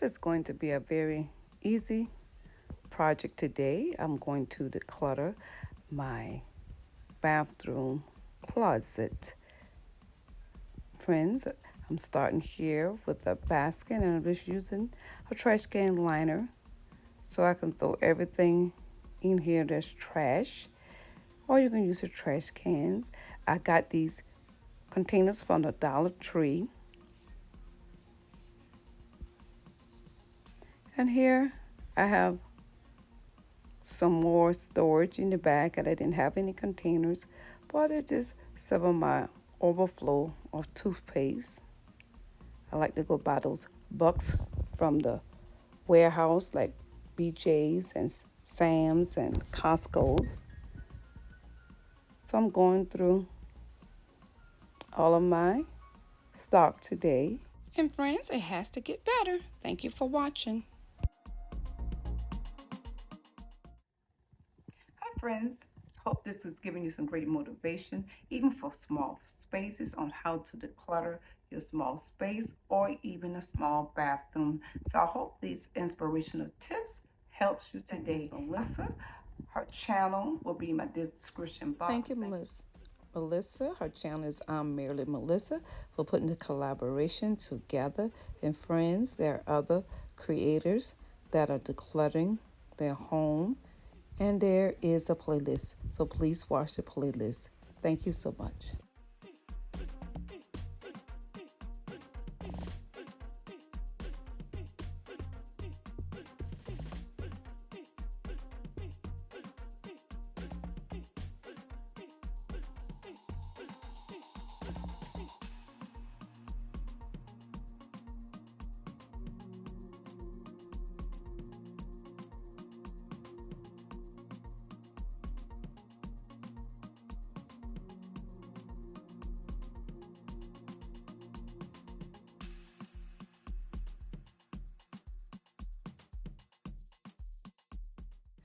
this is going to be a very easy project today. I'm going to declutter my bathroom closet. Friends, I'm starting here with a basket, and I'm just using a trash can liner so I can throw everything in here that's trash, or you can use the trash cans. I got these containers from the Dollar Tree, and here I have some more storage in the back, and I didn't have any containers, but it's just some of my overflow of toothpaste. I like to go buy those bucks from the warehouse like BJ's and Sam's and Costco's. So I'm going through all of my stock today. And friends, it has to get better. Thank you for watching. Hi friends, hope this is giving you some great motivation, even for small spaces, on how to declutter your small space or even a small bathroom. So I hope these inspirational tips helps you today. Melissa, her channel will be in my description box. Thank you, Miss Melissa. Her channel is I'm Merely Melissa, for putting the collaboration together. And friends, there are other creators that are decluttering their home, and there is a playlist, so please watch the playlist. Thank you so much.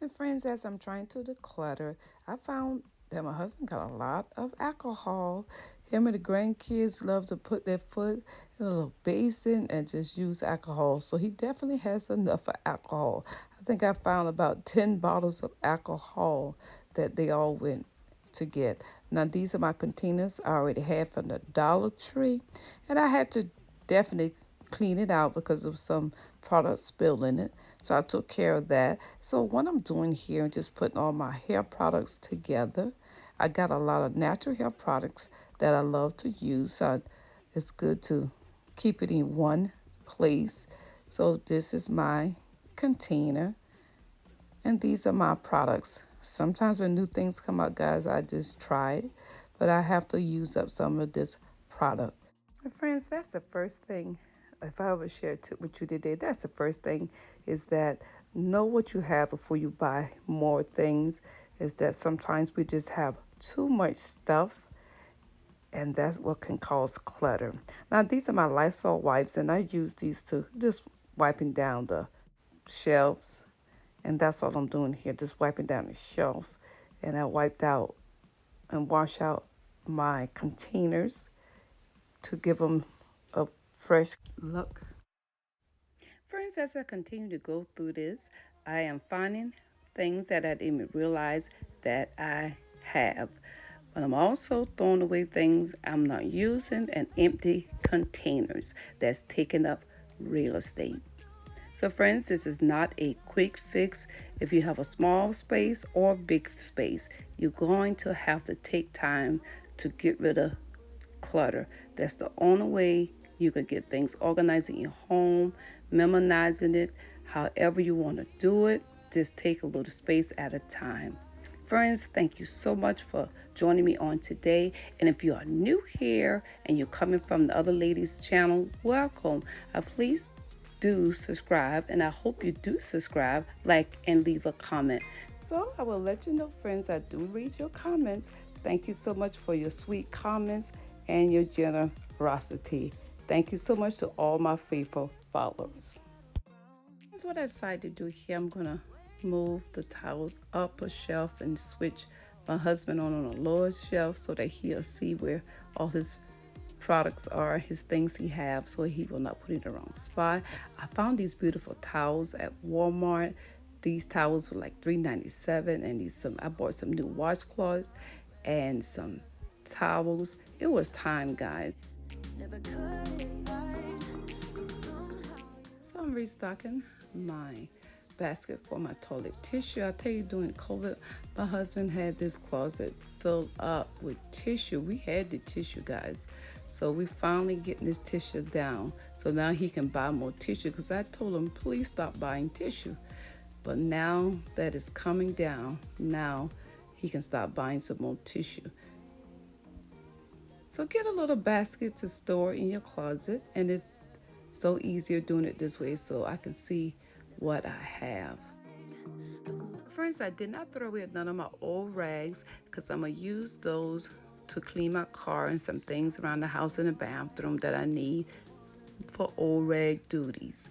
And friends, as I'm trying to declutter, I found that my husband got a lot of alcohol. Him and the grandkids love to put their foot in a little basin and just use alcohol. So he definitely has enough of alcohol. I think I found about 10 bottles of alcohol that they all went to get. Now, these are my containers I already had from the Dollar Tree, and I had to definitely clean it out because of some product spill in it. So I took care of that. So what I'm doing here, just putting all my hair products together. I got a lot of natural hair products that I love to use. So it's good to keep it in one place. So this is my container, and these are my products. Sometimes when new things come out, guys, I just try it, but I have to use up some of this product. And friends, that's the first thing. If I ever share a tip with you today, that's the first thing, is that know what you have before you buy more things. Is that sometimes we just have too much stuff, and that's what can cause clutter. Now, these are my Lysol wipes, and I use these to just wiping down the shelves, and that's all I'm doing here, just wiping down the shelf. And I wiped out and wash out my containers to give them a fresh look. Friends, as I continue to go through this, I am finding things that I didn't even realize that I have. But I'm also throwing away things I'm not using, and empty containers that's taking up real estate. So friends, this is not a quick fix. If you have a small space or big space, you're going to have to take time to get rid of clutter. That's the only way you can get things organized in your home, memorizing it, however you want to do it. Just take a little space at a time. Friends, thank you so much for joining me on today. And if you are new here and you're coming from the other ladies' channel, welcome. Please do subscribe, and I hope you do subscribe, like, and leave a comment. So I will let you know, friends, I do read your comments. Thank you so much for your sweet comments and your generosity. Thank you so much to all my faithful followers. That's what I decided to do here. I'm gonna move the towels up a shelf and switch my husband on a lower shelf so that he'll see where all his products are, his things he have, so he will not put it in the wrong spot. I found these beautiful towels at Walmart. These towels were like $3.97, and I bought some new washcloths and some towels. It was time, guys. So I'm restocking my basket for my toilet tissue. I tell you, during COVID, my husband had this closet filled up with tissue. We had the tissue, guys. So we finally getting this tissue down. So now he can buy more tissue, because I told him, please stop buying tissue. But now that it's coming down, now he can stop buying some more tissue. So get a little basket to store in your closet, and it's so easier doing it this way, so I can see what I have. Friends, I did not throw away none of my old rags, because I'm going to use those to clean my car and some things around the house and the bathroom that I need for old rag duties.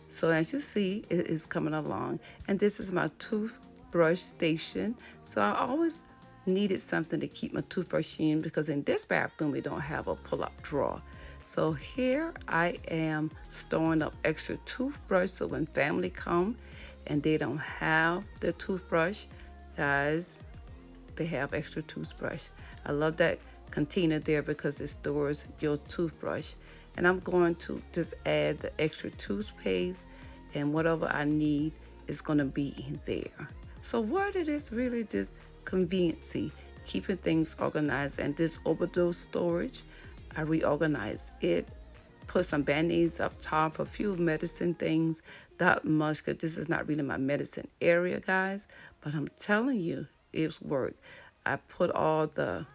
So as you see, it is coming along. And this is my toothbrush station. So I always needed something to keep my toothbrush in, because in this bathroom we don't have a pull-up drawer. So here I am storing up extra toothbrush, so when family come and they don't have their toothbrush, guys, they have extra toothbrush. I love that container there because it stores your toothbrush. And I'm going to just add the extra toothpaste, and whatever I need is going to be in there. So what it is, really just conveniency, keeping things organized. And this overdose storage, I reorganized it, put some band-aids up top, a few medicine things, not much, because this is not really my medicine area, guys. But I'm telling you, it's worked. I put all the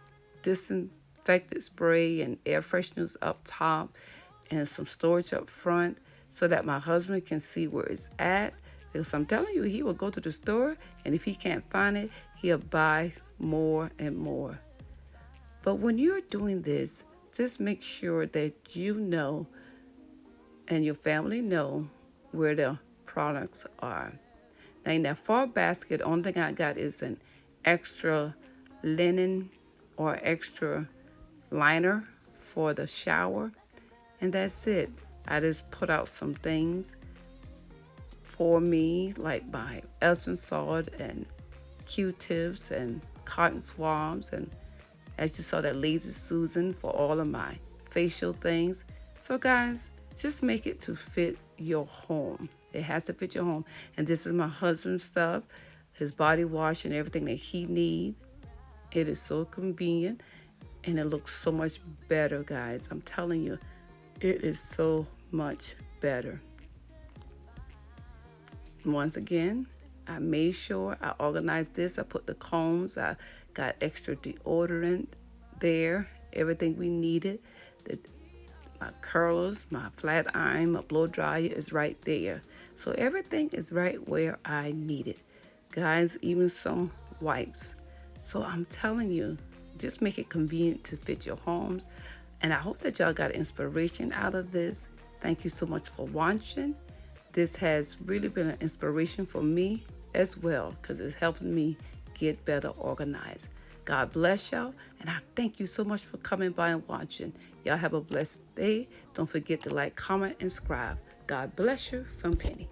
disinfectant spray and air fresheners up top, and some storage up front, so that my husband can see where it's at. Because I'm telling you, he will go to the store, and if he can't find it, he'll buy more and more. But when you're doing this, just make sure that you know and your family know where the products are. Now in that far basket, the only thing I got is an extra linen or extra liner for the shower, and that's it. I just put out some things for me, like my Epsom salt and Q-tips and cotton swabs, and as you saw, that Lazy Susan for all of my facial things. So guys, just make it to fit your home. It has to fit your home. And this is my husband's stuff, his body wash and everything that he needs. It is so convenient, and it looks so much better, guys. I'm telling you, it is so much better. Once again, I made sure I organized this. I put the combs, I got extra deodorant there, everything we needed. My curlers, my flat iron, my blow dryer is right there. So everything is right where I need it. Guys, even some wipes. So I'm telling you, just make it convenient to fit your homes. And I hope that y'all got inspiration out of this. Thank you so much for watching. This has really been an inspiration for me as well, because it's helping me get better organized. God bless y'all, and I thank you so much for coming by and watching. Y'all have a blessed day. Don't forget to like, comment, and subscribe. God bless you from Penny.